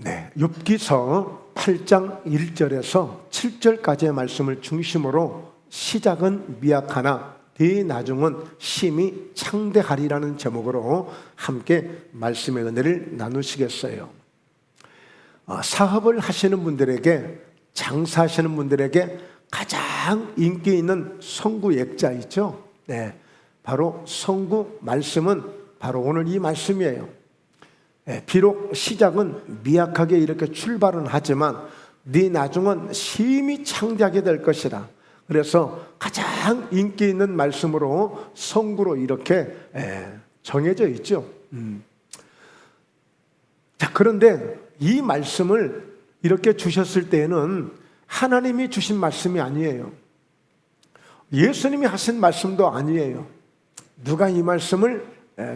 네, 욥기서 8장 1절에서 7절까지의 말씀을 중심으로 시작은 미약하나 대나중은 심히 창대하리라는 제목으로 함께 말씀의 은혜를 나누시겠어요. 사업을 하시는 분들에게, 장사하시는 분들에게 가장 인기 있는 성구 액자 있죠? 네, 바로 성구 말씀은 바로 오늘 이 말씀이에요. 비록 시작은 미약하게 이렇게 출발은 하지만 네 나중은 심히 창대하게 될 것이라. 그래서 가장 인기 있는 말씀으로 성구로 이렇게 정해져 있죠. 자, 그런데 이 말씀을 이렇게 주셨을 때에는 하나님이 주신 말씀이 아니에요. 예수님이 하신 말씀도 아니에요. 누가 이 말씀을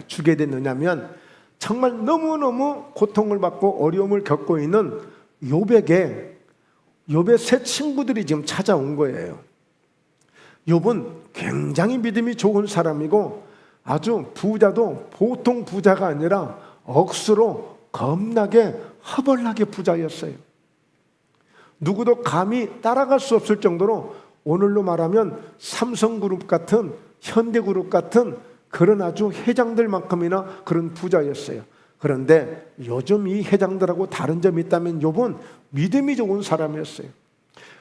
주게 됐느냐면 정말 너무너무 고통을 받고 어려움을 겪고 있는 욥의 세 친구들이 지금 찾아온 거예요. 욥은 굉장히 믿음이 좋은 사람이고 아주 부자도 보통 부자가 아니라 억수로 겁나게 허벌나게 부자였어요. 누구도 감히 따라갈 수 없을 정도로 오늘로 말하면 삼성그룹 같은, 현대그룹 같은 그런 아주 회장들만큼이나 그런 부자였어요. 그런데 요즘 이 회장들하고 다른 점이 있다면 욥은 믿음이 좋은 사람이었어요.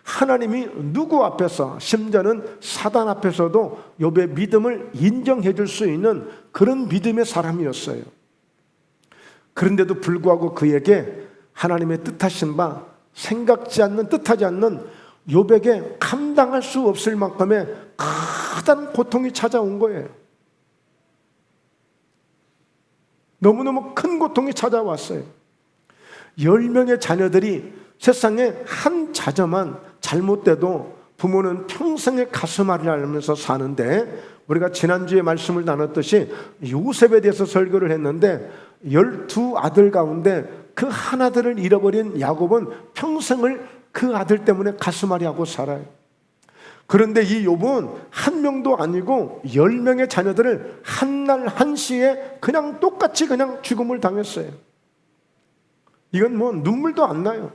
하나님이 누구 앞에서, 심지어는 사단 앞에서도 욥의 믿음을 인정해 줄 수 있는 그런 믿음의 사람이었어요. 그런데도 불구하고 그에게 하나님의 뜻하신 바, 생각지 않는, 뜻하지 않는 욥에게 감당할 수 없을 만큼의 커다란 고통이 찾아온 거예요. 너무너무 큰 고통이 찾아왔어요. 10명의 자녀들이 세상에 한 자녀만 잘못돼도 부모는 평생의 가슴앓이를 앓으면서 사는데, 우리가 지난주에 말씀을 나눴듯이 요셉에 대해서 설교를 했는데 12아들 가운데 그 하나들을 잃어버린 야곱은 평생을 그 아들 때문에 가슴앓이하고 살아요. 그런데 이 욥은 한 명도 아니고 10명의 자녀들을 한날 한시에 그냥 똑같이 그냥 죽음을 당했어요. 이건 뭐 눈물도 안 나요.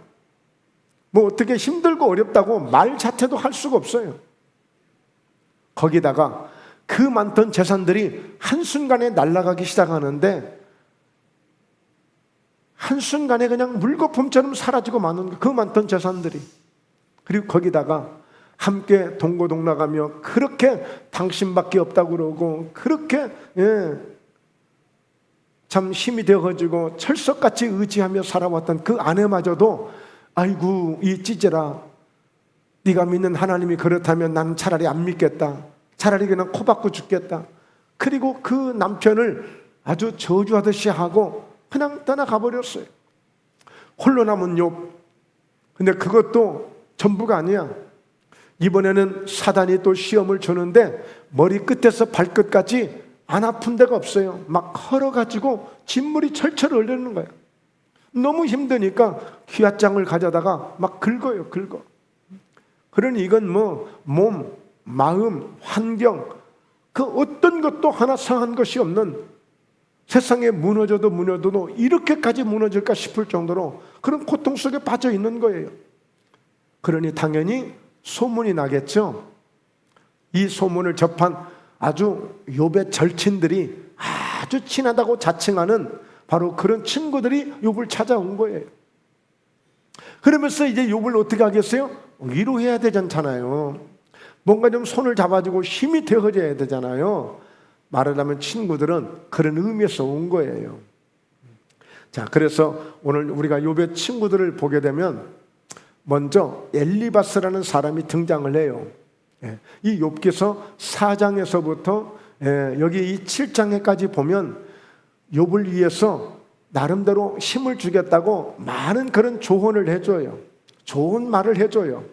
뭐 어떻게 힘들고 어렵다고 말 자체도 할 수가 없어요. 거기다가 그 많던 재산들이 한순간에 날아가기 시작하는데 한순간에 그냥 물거품처럼 사라지고 마는 그 많던 재산들이. 그리고 거기다가 함께 동고동락하며 그렇게 당신밖에 없다고 그러고 그렇게 참 힘이 되어가지고 철석같이 의지하며 살아왔던 그 아내마저도 아이고 이 찌질아, 네가 믿는 하나님이 그렇다면 난 차라리 안 믿겠다, 차라리 그냥 코 박고 죽겠다. 그리고 그 남편을 아주 저주하듯이 하고 그냥 떠나가 버렸어요. 홀로 남은 욥. 근데 그것도 전부가 아니야. 이번에는 사단이 또 시험을 주는데 머리 끝에서 발끝까지 안 아픈 데가 없어요. 막 헐어가지고 진물이 철철 흘리는 거예요. 너무 힘드니까 휘하장을 가져다가 막 긁어요. 그러니 이건 뭐 몸, 마음, 환경 그 어떤 것도 하나 상한 것이 없는, 세상에 무너져도 이렇게까지 무너질까 싶을 정도로 그런 고통 속에 빠져 있는 거예요. 그러니 당연히 소문이 나겠죠. 이 소문을 접한 아주 욥의 절친들이 아주 친하다고 자칭하는 바로 그런 친구들이 욥을 찾아온 거예요. 그러면서 이제 욥을 어떻게 하겠어요? 위로해야 되잖아요. 뭔가 좀 손을 잡아주고 힘이 되어져야 되잖아요. 말하자면 친구들은 그런 의미에서 온 거예요. 자, 그래서 오늘 우리가 욥의 친구들을 보게 되면 먼저 엘리바스라는 사람이 등장을 해요. 이 욥기서 4장에서부터 여기 이 7장에까지 보면 욥을 위해서 나름대로 힘을 주겠다고 많은 그런 조언을 해줘요. 좋은 말을 해줘요.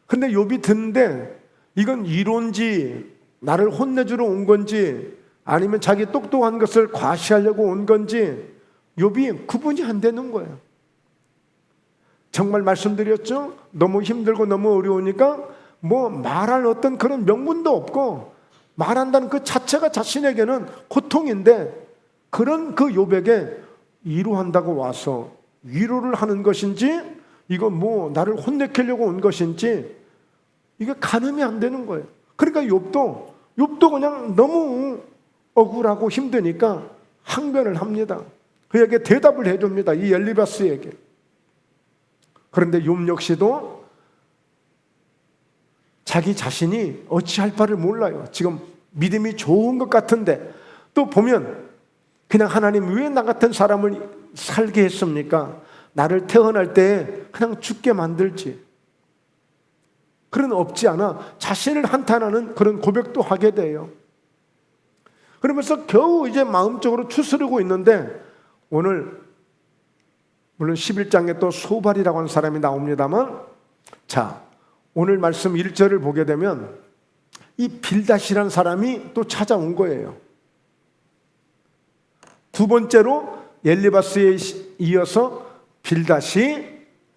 근데 욥이 듣는데 이건 이론지, 나를 혼내주러 온 건지, 아니면 자기 똑똑한 것을 과시하려고 온 건지 욥이 구분이 안 되는 거예요. 정말 말씀드렸죠? 너무 힘들고 너무 어려우니까 뭐 말할 어떤 그런 명분도 없고, 말한다는 그 자체가 자신에게는 고통인데 그런 그 욥에게 위로한다고 와서 위로를 하는 것인지 이거 뭐 나를 혼내키려고 온 것인지 이게 가늠이 안 되는 거예요. 그러니까 욥도 그냥 너무 억울하고 힘드니까 항변을 합니다. 그에게 대답을 해줍니다. 이 엘리바스에게. 그런데 욥 역시도 자기 자신이 어찌할 바를 몰라요. 지금 믿음이 좋은 것 같은데 또 보면 그냥 하나님 왜 나 같은 사람을 살게 했습니까? 나를 태어날 때 그냥 죽게 만들지. 그런 없지 않아 자신을 한탄하는 그런 고백도 하게 돼요. 그러면서 겨우 이제 마음적으로 추스르고 있는데 오늘 물론 11장에 또 소발이라고 하는 사람이 나옵니다만 자 오늘 말씀 1절을 보게 되면 이 빌닷이라는 사람이 또 찾아온 거예요. 두 번째로 엘리바스에 이어서 빌닷이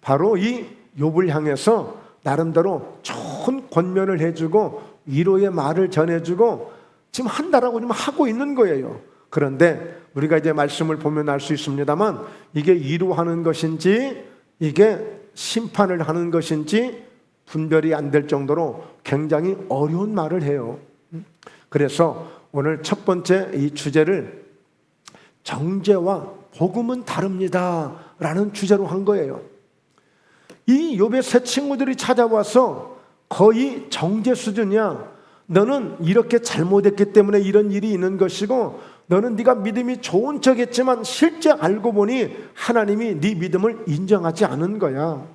바로 이 욥을 향해서 나름대로 좋은 권면을 해주고 위로의 말을 전해주고 지금 한다라고 좀 하고 있는 거예요. 그런데 우리가 이제 말씀을 보면 알 수 있습니다만 이게 위로하는 것인지 이게 심판을 하는 것인지 분별이 안 될 정도로 굉장히 어려운 말을 해요. 그래서 오늘 첫 번째 이 주제를 정죄와 복음은 다릅니다 라는 주제로 한 거예요. 이 욥의 세 친구들이 찾아와서 거의 정죄 수준이야. 너는 이렇게 잘못했기 때문에 이런 일이 있는 것이고 너는 네가 믿음이 좋은 척했지만 실제 알고 보니 하나님이 네 믿음을 인정하지 않은 거야.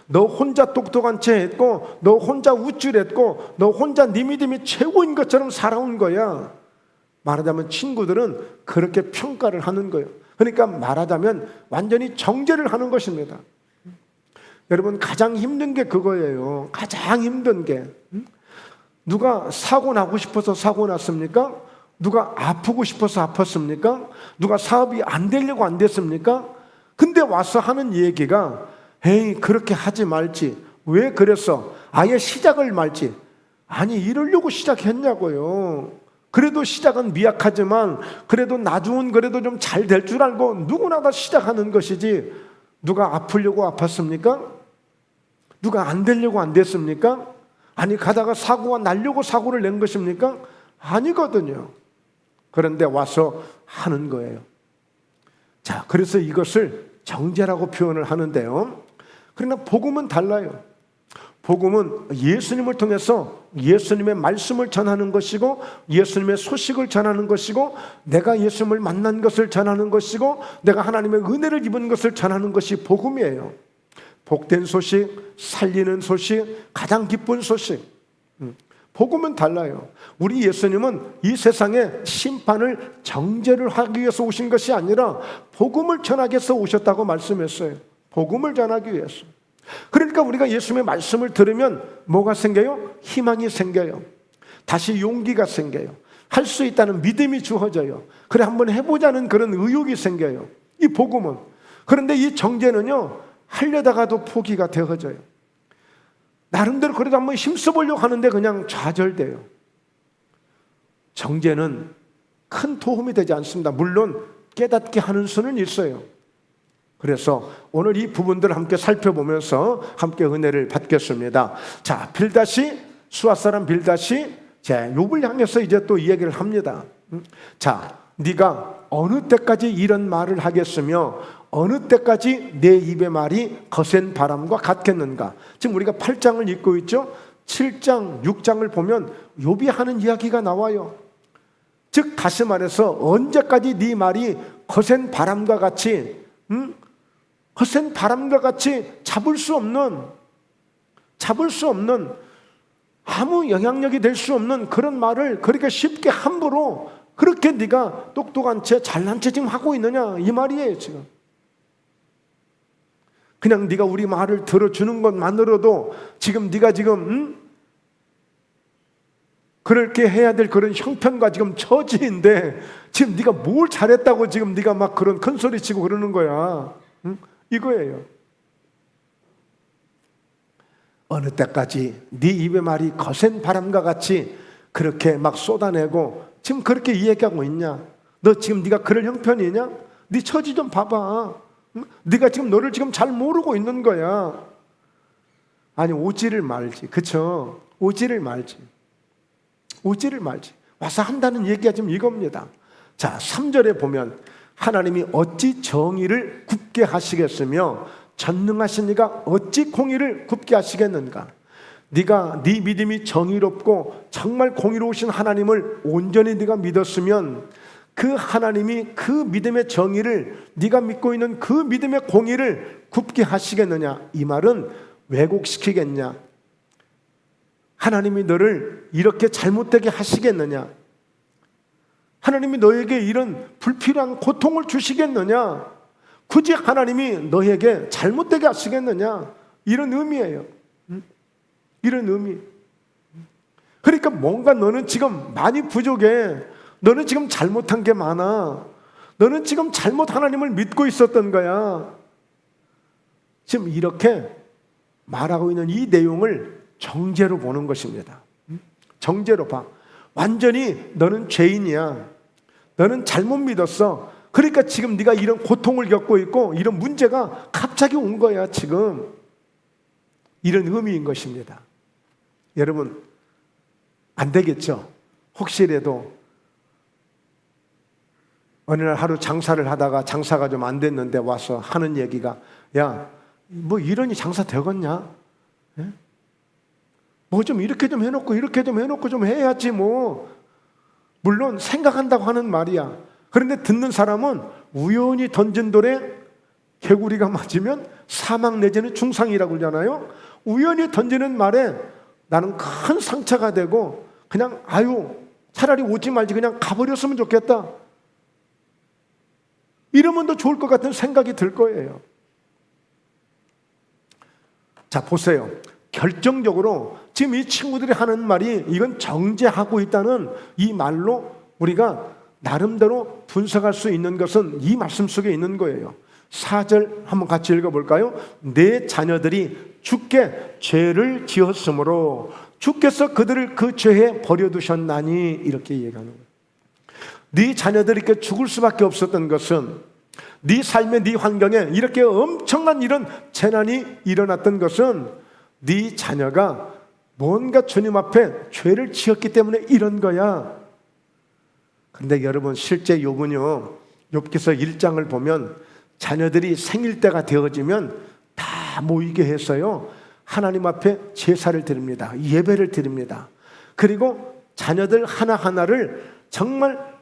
너 혼자 똑똑한 채 했고 너 혼자 우쭐했고 너 혼자 네 믿음이 최고인 것처럼 살아온 거야. 말하자면 친구들은 그렇게 평가를 하는 거예요. 그러니까 말하자면 완전히 정죄를 하는 것입니다. 여러분 가장 힘든 게 그거예요. 가장 힘든 게 누가 사고 나고 싶어서 사고 났습니까? 누가 아프고 싶어서 아팠습니까? 누가 사업이 안 되려고 안 됐습니까? 근데 와서 하는 얘기가 에이 그렇게 하지 말지. 왜 그랬어? 아예 시작을 말지. 아니 이러려고 시작했냐고요. 그래도 시작은 미약하지만 그래도 나중은 그래도 좀 잘 될 줄 알고 누구나 다 시작하는 것이지. 누가 아프려고 아팠습니까? 누가 안 되려고 안 됐습니까? 아니 가다가 사고가 나려고 사고를 낸 것입니까? 아니거든요. 그런데 와서 하는 거예요. 자, 그래서 이것을 정죄라고 표현을 하는데요. 그러나 복음은 달라요. 복음은 예수님을 통해서 예수님의 말씀을 전하는 것이고 예수님의 소식을 전하는 것이고 내가 예수님을 만난 것을 전하는 것이고 내가 하나님의 은혜를 입은 것을 전하는 것이 복음이에요. 복된 소식, 살리는 소식, 가장 기쁜 소식. 복음은 달라요. 우리 예수님은 이 세상에 심판을 정죄를 하기 위해서 오신 것이 아니라 복음을 전하기 위해서 오셨다고 말씀했어요. 복음을 전하기 위해서. 그러니까 우리가 예수님의 말씀을 들으면 뭐가 생겨요? 희망이 생겨요. 다시 용기가 생겨요. 할 수 있다는 믿음이 주어져요. 그래 한번 해보자는 그런 의욕이 생겨요. 이 복음은. 그런데 이 정죄는요 하려다가도 포기가 되어져요. 나름대로 그래도 한번 힘써보려고 하는데 그냥 좌절돼요. 정죄는 큰 도움이 되지 않습니다. 물론 깨닫게 하는 수는 있어요. 그래서 오늘 이 부분들을 함께 살펴보면서 함께 은혜를 받겠습니다. 자, 빌닷이 수아 사람 빌닷이 욥을 향해서 이제 또 이 얘기를 합니다. 자, 네가 어느 때까지 이런 말을 하겠으며 어느 때까지 내 입의 말이 거센 바람과 같겠는가? 지금 우리가 8장을 읽고 있죠. 7장, 6장을 보면 욥이 하는 이야기가 나와요. 즉 다시 말해서 언제까지 네 말이 거센 바람과 같이 거센 바람과 같이 잡을 수 없는 아무 영향력이 될 수 없는 그런 말을 그렇게 쉽게 함부로 그렇게 네가 똑똑한 채 잘난 채 지금 하고 있느냐 이 말이에요. 지금 그냥 네가 우리 말을 들어주는 것만으로도 지금 네가 지금 그렇게 해야 될 그런 형편과 지금 처지인데 지금 네가 뭘 잘했다고 지금 네가 막 그런 큰 소리 치고 그러는 거야. 이거예요. 어느 때까지 네 입의 말이 거센 바람과 같이 그렇게 막 쏟아내고 지금 그렇게 이야기하고 있냐? 너 지금 네가 그럴 형편이냐? 네 처지 좀 봐봐. 네가 지금 너를 지금 잘 모르고 있는 거야. 아니, 오지를 말지. 그쵸? 오지를 말지. 오지를 말지. 와서 한다는 얘기가 지금 이겁니다. 자, 3절에 보면 하나님이 어찌 정의를 굽게 하시겠으며 전능하신 이가 어찌 공의를 굽게 하시겠는가. 네가 네 믿음이 정의롭고 정말 공의로우신 하나님을 온전히 네가 믿었으면 그 하나님이 그 믿음의 정의를, 네가 믿고 있는 그 믿음의 공의를 굽게 하시겠느냐. 이 말은 왜곡시키겠냐. 하나님이 너를 이렇게 잘못되게 하시겠느냐. 하나님이 너에게 이런 불필요한 고통을 주시겠느냐. 굳이 하나님이 너에게 잘못되게 하시겠느냐. 이런 의미예요. 이런 의미. 그러니까 뭔가 너는 지금 많이 부족해. 너는 지금 잘못한 게 많아. 너는 지금 잘못 하나님을 믿고 있었던 거야. 지금 이렇게 말하고 있는 이 내용을 정죄로 보는 것입니다. 정죄로 봐. 완전히 너는 죄인이야. 너는 잘못 믿었어. 그러니까 지금 네가 이런 고통을 겪고 있고 이런 문제가 갑자기 온 거야 지금. 이런 의미인 것입니다. 여러분, 안 되겠죠? 혹시라도 어느 날 하루 장사를 하다가 장사가 좀 안 됐는데 와서 하는 얘기가, 야, 뭐 이러니 장사 되겠냐? 뭐 좀 이렇게 좀 해놓고 이렇게 좀 해놓고 좀 해야지 뭐. 물론 생각한다고 하는 말이야. 그런데 듣는 사람은 우연히 던진 돌에 개구리가 맞으면 사망 내지는 중상이라고 그러잖아요. 우연히 던지는 말에 나는 큰 상처가 되고 그냥 아유 차라리 오지 말지 그냥 가버렸으면 좋겠다. 이러면 더 좋을 것 같은 생각이 들 거예요. 자, 보세요. 결정적으로 지금 이 친구들이 하는 말이 이건 정죄하고 있다는 이 말로 우리가 나름대로 분석할 수 있는 것은 이 말씀 속에 있는 거예요. 4절 한번 같이 읽어볼까요? 내 자녀들이 주께 죄를 지었으므로 주께서 그들을 그 죄에 버려두셨나니, 이렇게 얘기하는 거예요. 네 자녀들이 이렇게 죽을 수밖에 없었던 것은, 네 삶의 네 환경에 이렇게 엄청난 이런 재난이 일어났던 것은 네 자녀가 뭔가 주님 앞에 죄를 지었기 때문에 이런 거야. 근데 여러분, 실제 욥은요, 욥기서 1장을 보면 자녀들이 생일 때가 되어지면 다 모이게 해서요 하나님 앞에 제사를 드립니다. 예배를 드립니다. 그리고 자녀들 하나하나를 정말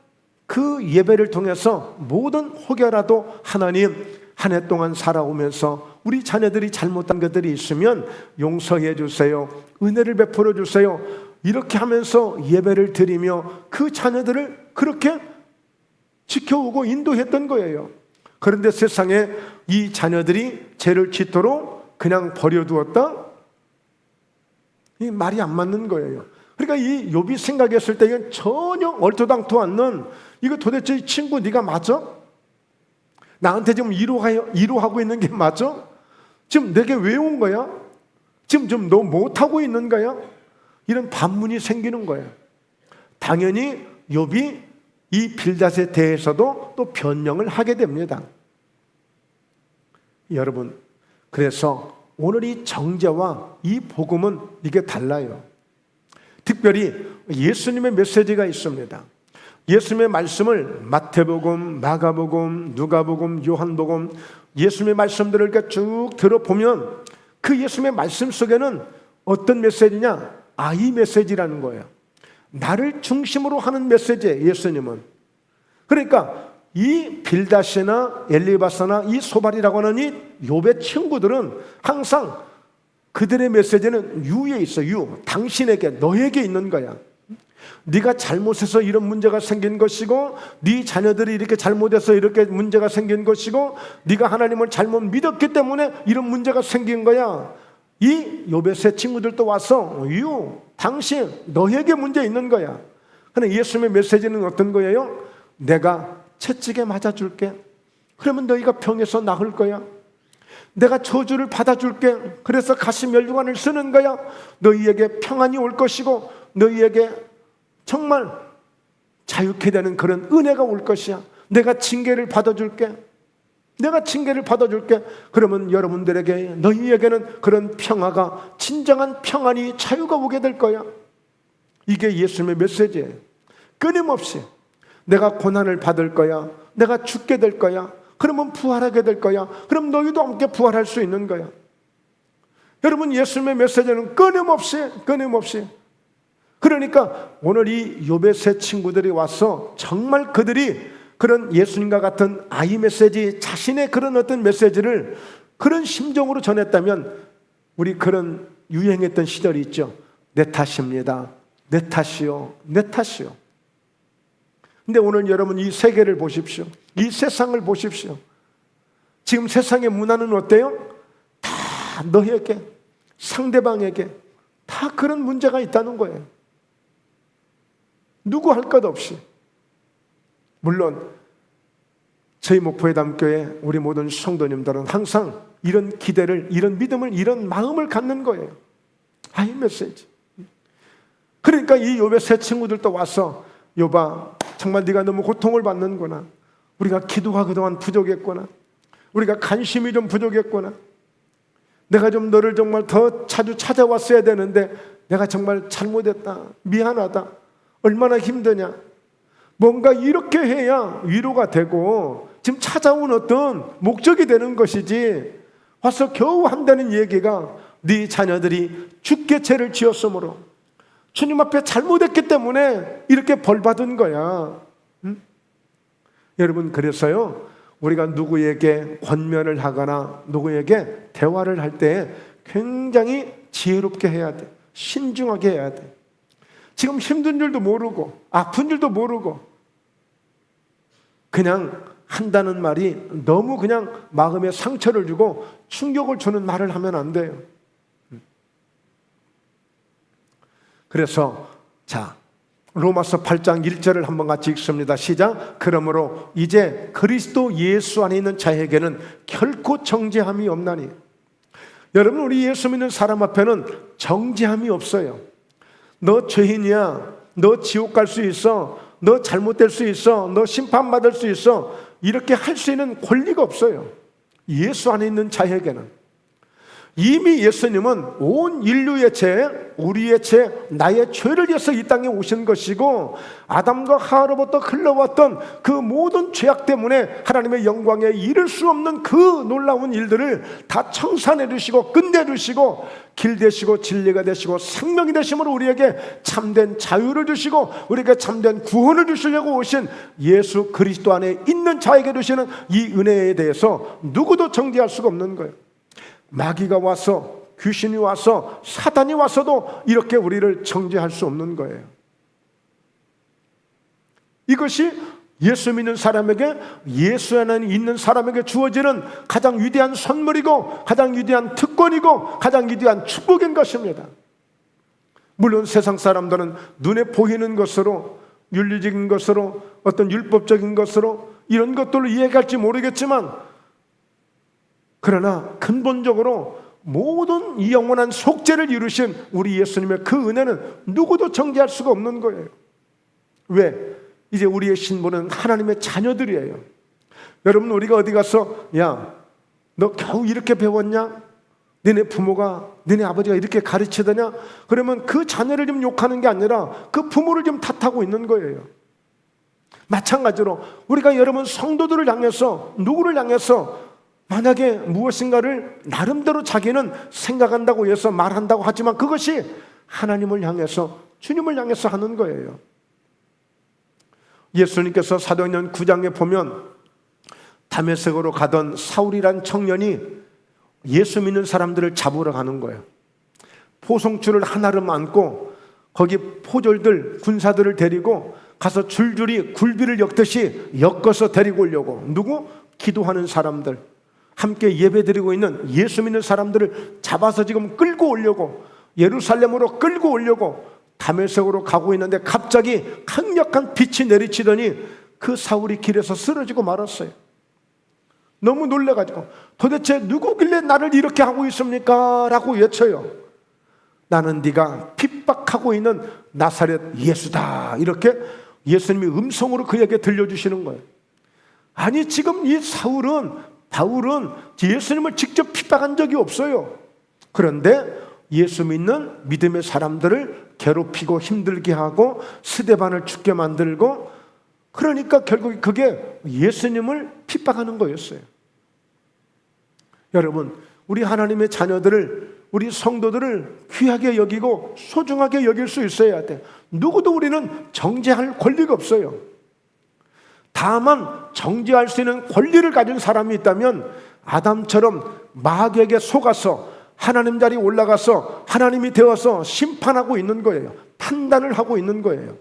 그 예배를 통해서 모든 혹여라도 하나님 한 해 동안 살아오면서 우리 자녀들이 잘못한 것들이 있으면 용서해 주세요. 은혜를 베풀어 주세요. 이렇게 하면서 예배를 드리며 그 자녀들을 그렇게 지켜오고 인도했던 거예요. 그런데 세상에 이 자녀들이 죄를 짓도록 그냥 버려두었다? 이 말이 안 맞는 거예요. 그러니까 이 욥이 생각했을 때 이건 전혀 얼토당토 않는, 이거 도대체 이 친구 네가 맞아? 나한테 지금 이루하고 있는 게 맞아? 지금 내게 왜 온 거야? 지금 좀 너 못하고 있는 거야? 이런 반문이 생기는 거예요. 당연히 욥이 이 빌닷에 대해서도 또 변명을 하게 됩니다. 여러분, 그래서 오늘 이 정죄와 이 복음은 이게 달라요. 특별히 예수님의 메시지가 있습니다. 예수님의 말씀을 마태복음, 마가복음, 누가복음, 요한복음, 예수님의 말씀들을 이렇게 쭉 들어보면 그 예수님의 말씀 속에는 어떤 메시지냐? 이 메시지라는 거예요. 나를 중심으로 하는 메시지예요, 예수님은. 그러니까 이 빌닷이나 엘리바사나 이 소발이라고 하는 이 욥의 친구들은 항상 그들의 메시지는 유에 있어. 유, 당신에게, 너에게 있는 거야. 네가 잘못해서 이런 문제가 생긴 것이고, 네 자녀들이 이렇게 잘못해서 이렇게 문제가 생긴 것이고, 네가 하나님을 잘못 믿었기 때문에 이런 문제가 생긴 거야. 이 욥의 세 친구들도 와서 유, 당신, 너에게 문제 있는 거야. 그런데 예수님의 메시지는 어떤 거예요? 내가 채찍에 맞아줄게. 그러면 너희가 병에서 나을 거야. 내가 저주를 받아줄게. 그래서 가시면류관을 쓰는 거야. 너희에게 평안이 올 것이고 너희에게 정말 자유케 되는 그런 은혜가 올 것이야. 내가 징계를 받아줄게. 내가 징계를 받아줄게. 그러면 여러분들에게, 너희에게는 그런 평화가, 진정한 평안이, 자유가 오게 될 거야. 이게 예수님의 메시지예요. 끊임없이 내가 고난을 받을 거야, 내가 죽게 될 거야, 그러면 부활하게 될 거야, 그럼 너희도 함께 부활할 수 있는 거야. 여러분, 예수님의 메시지는 끊임없이. 그러니까 오늘 이 욥의 세 친구들이 와서 정말 그들이 그런 예수님과 같은 아이 메시지, 자신의 그런 어떤 메시지를 그런 심정으로 전했다면, 우리 그런 유행했던 시절이 있죠. 내 탓입니다, 내 탓이요. 근데 오늘 여러분, 이 세계를 보십시오. 이 세상을 보십시오. 지금 세상의 문화는 어때요? 다 너에게, 상대방에게 다 그런 문제가 있다는 거예요. 누구 할 것 없이. 물론 저희 목포회담교회 우리 모든 성도님들은 항상 이런 기대를, 이런 믿음을, 이런 마음을 갖는 거예요. 아이 메시지. 그러니까 이 욥의 세 친구들도 와서, 욥아, 정말 네가 너무 고통을 받는구나. 우리가 기도가 그동안 부족했구나. 우리가 관심이 좀 부족했구나. 내가 좀 너를 정말 더 자주 찾아왔어야 되는데 내가 정말 잘못했다. 미안하다. 얼마나 힘드냐. 뭔가 이렇게 해야 위로가 되고 지금 찾아온 어떤 목적이 되는 것이지, 와서 겨우 한다는 얘기가 네 자녀들이 죽게 죄를 지었으므로 주님 앞에 잘못했기 때문에 이렇게 벌받은 거야. 응? 여러분, 그래서요, 우리가 누구에게 권면을 하거나 누구에게 대화를 할 때 굉장히 지혜롭게 해야 돼. 신중하게 해야 돼. 지금 힘든 줄도 모르고 아픈 줄도 모르고 그냥 한다는 말이 너무 그냥 마음에 상처를 주고 충격을 주는 말을 하면 안 돼요. 그래서 자, 로마서 8장 1절을 한번 같이 읽습니다. 시작. 그러므로 이제 그리스도 예수 안에 있는 자에게는 결코 정죄함이 없나니. 여러분, 우리 예수 믿는 사람 앞에는 정죄함이 없어요. 너 죄인이야, 너 지옥 갈 수 있어, 너 잘못될 수 있어, 너 심판받을 수 있어, 이렇게 할 수 있는 권리가 없어요. 예수 안에 있는 자에게는. 이미 예수님은 온 인류의 죄, 우리의 죄, 나의 죄를 위해서 이 땅에 오신 것이고, 아담과 하와로부터 흘러왔던 그 모든 죄악 때문에 하나님의 영광에 이를 수 없는 그 놀라운 일들을 다 청산해 주시고 끝내 주시고, 길 되시고 진리가 되시고 생명이 되심으로 우리에게 참된 자유를 주시고 우리에게 참된 구원을 주시려고 오신 예수 그리스도 안에 있는 자에게 주시는 이 은혜에 대해서 누구도 정죄할 수가 없는 거예요. 마귀가 와서, 귀신이 와서, 사단이 와서도 이렇게 우리를 정죄할 수 없는 거예요. 이것이 예수 믿는 사람에게, 예수 안에 있는 사람에게 주어지는 가장 위대한 선물이고 가장 위대한 특권이고 가장 위대한 축복인 것입니다. 물론 세상 사람들은 눈에 보이는 것으로, 윤리적인 것으로, 어떤 율법적인 것으로 이런 것들을 이해할지 모르겠지만, 그러나 근본적으로 모든 이 영원한 속죄를 이루신 우리 예수님의 그 은혜는 누구도 정죄할 수가 없는 거예요. 왜? 이제 우리의 신분은 하나님의 자녀들이에요. 여러분, 우리가 어디 가서 야, 너 겨우 이렇게 배웠냐? 너네 부모가, 너네 아버지가 이렇게 가르치더냐? 그러면 그 자녀를 좀 욕하는 게 아니라 그 부모를 좀 탓하고 있는 거예요. 마찬가지로 우리가 여러분 성도들을 향해서, 누구를 향해서 만약에 무엇인가를 나름대로 자기는 생각한다고 해서 말한다고 하지만 그것이 하나님을 향해서, 주님을 향해서 하는 거예요. 예수님께서 사도행전 9장에 보면 다메섹으로 가던 사울이란 청년이 예수 믿는 사람들을 잡으러 가는 거예요. 포송줄을 하나를 안고 거기 포졸들, 군사들을 데리고 가서 줄줄이 굴비를 엮듯이 엮어서 데리고 오려고. 누구? 기도하는 사람들, 함께 예배드리고 있는 예수 믿는 사람들을 잡아서 지금 끌고 오려고, 예루살렘으로 끌고 오려고 다메섹으로 가고 있는데 갑자기 강력한 빛이 내리치더니 그 사울이 길에서 쓰러지고 말았어요. 너무 놀래가지고 도대체 누구길래 나를 이렇게 하고 있습니까? 라고 외쳐요. 나는 네가 핍박하고 있는 나사렛 예수다. 이렇게 예수님이 음성으로 그에게 들려주시는 거예요. 아니, 지금 이 사울은 바울은 예수님을 직접 핍박한 적이 없어요. 그런데 예수 믿는 믿음의 사람들을 괴롭히고 힘들게 하고 스데반을 죽게 만들고, 그러니까 결국 그게 예수님을 핍박하는 거였어요. 여러분, 우리 하나님의 자녀들을, 우리 성도들을 귀하게 여기고 소중하게 여길 수 있어야 돼. 누구도 우리는 정죄할 권리가 없어요. 다만 정죄할 수 있는 권리를 가진 사람이 있다면 아담처럼 마귀에게 속아서 하나님 자리에 올라가서 하나님이 되어서 심판하고 있는 거예요. 판단을 하고 있는 거예요.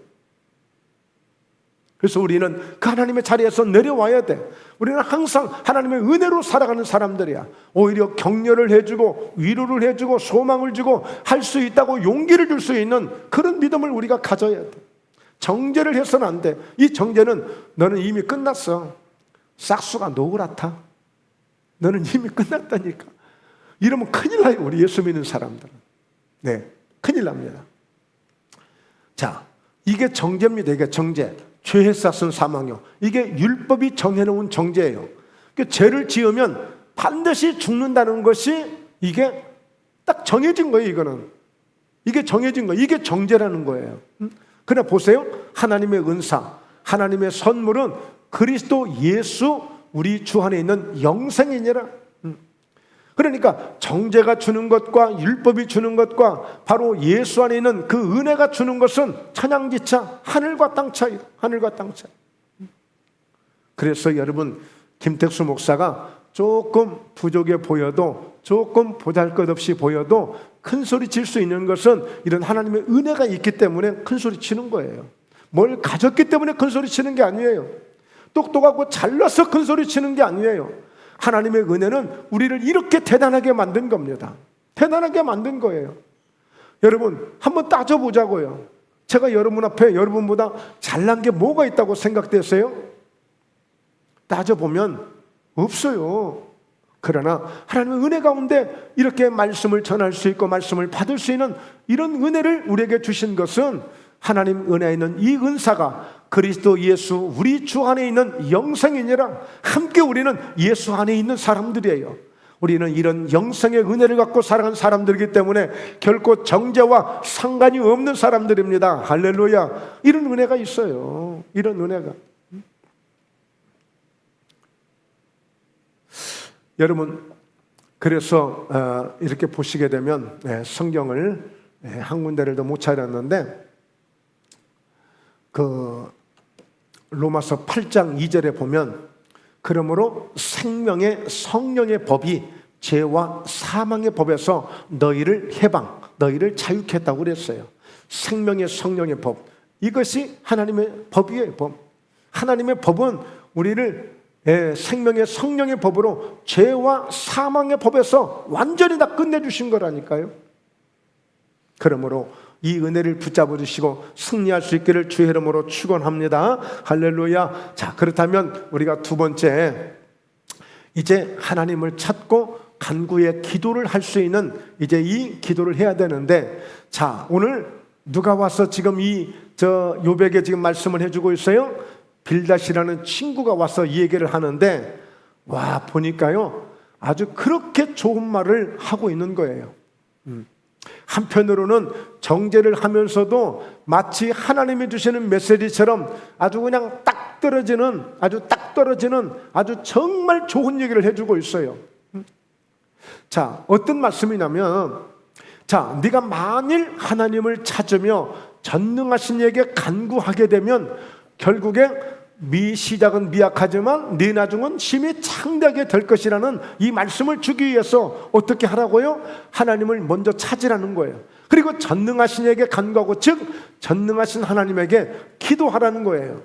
그래서 우리는 그 하나님의 자리에서 내려와야 돼. 우리는 항상 하나님의 은혜로 살아가는 사람들이야. 오히려 격려를 해주고 위로를 해주고 소망을 주고 할 수 있다고 용기를 줄 수 있는 그런 믿음을 우리가 가져야 돼. 정죄를 해서는 안 돼. 이 정죄는 너는 이미 끝났어. 싹수가 노랗다. 너는 이미 끝났다니까. 이러면 큰일 나요. 우리 예수 믿는 사람들은. 네, 큰일 납니다. 자, 이게 정죄입니다. 이게 정죄. 죄에 쌌은 사망이요. 이게 율법이 정해놓은 정죄예요. 그러니까 죄를 지으면 반드시 죽는다는 것이 이게 딱 정해진 거예요. 이거는 이게 정해진 거예요. 이게 정죄라는 거예요. 그러나 보세요. 하나님의 은사, 하나님의 선물은 그리스도 예수 우리 주 안에 있는 영생이니라. 그러니까 정죄가 주는 것과 율법이 주는 것과 바로 예수 안에 있는 그 은혜가 주는 것은 천양지차, 하늘과 땅 차이, 하늘과 땅 차이. 그래서 여러분, 김택수 목사가 조금 부족해 보여도, 조금 보잘것없이 보여도 큰 소리 칠 수 있는 것은 이런 하나님의 은혜가 있기 때문에 큰 소리 치는 거예요. 뭘 가졌기 때문에 큰 소리 치는 게 아니에요. 똑똑하고 잘나서 큰 소리 치는 게 아니에요. 하나님의 은혜는 우리를 이렇게 대단하게 만든 겁니다. 대단하게 만든 거예요. 여러분, 한번 따져보자고요. 제가 여러분 앞에 여러분보다 잘난 게 뭐가 있다고 생각되세요? 따져보면 없어요. 그러나 하나님의 은혜 가운데 이렇게 말씀을 전할 수 있고 말씀을 받을 수 있는 이런 은혜를 우리에게 주신 것은 하나님 은혜에 있는 이 은사가 그리스도 예수 우리 주 안에 있는 영생이니라. 함께 우리는 예수 안에 있는 사람들이에요. 우리는 이런 영생의 은혜를 갖고 살아가는 사람들이기 때문에 결코 정죄와 상관이 없는 사람들입니다. 할렐루야. 이런 은혜가 있어요. 이런 은혜가. 여러분, 그래서 이렇게 보시게 되면 성경을 한 군데를 더 못 찾았는데 그 로마서 8장 2절에 보면 그러므로 생명의 성령의 법이 죄와 사망의 법에서 너희를 해방, 너희를 자유케 했다고 그랬어요. 생명의 성령의 법, 이것이 하나님의 법이에요. 법. 하나님의 법은 우리를 생명의 성령의 법으로 죄와 사망의 법에서 완전히 다 끝내주신 거라니까요. 그러므로 이 은혜를 붙잡아 주시고 승리할 수 있기를 주의 이름으로 축원합니다. 할렐루야. 자, 그렇다면 우리가 두 번째, 이제 하나님을 찾고 간구의 기도를 할 수 있는 이제 이 기도를 해야 되는데, 자, 오늘 누가 와서 지금 요백에 지금 말씀을 해주고 있어요. 빌닷이라는 친구가 와서 이 얘기를 하는데, 와, 보니까요 아주 그렇게 좋은 말을 하고 있는 거예요. 한편으로는 정죄를 하면서도 마치 하나님이 주시는 메시지처럼 아주 그냥 딱 떨어지는 아주 정말 좋은 얘기를 해주고 있어요. 자, 어떤 말씀이냐면, 자, 네가 만일 하나님을 찾으며 전능하신 이에게 간구하게 되면 결국에 시작은 미약하지만 네 나중은 심히 창대하게 될 것이라는 이 말씀을 주기 위해서 어떻게 하라고요? 하나님을 먼저 찾으라는 거예요. 그리고 전능하신 이에게 간구하고, 즉 전능하신 하나님에게 기도하라는 거예요.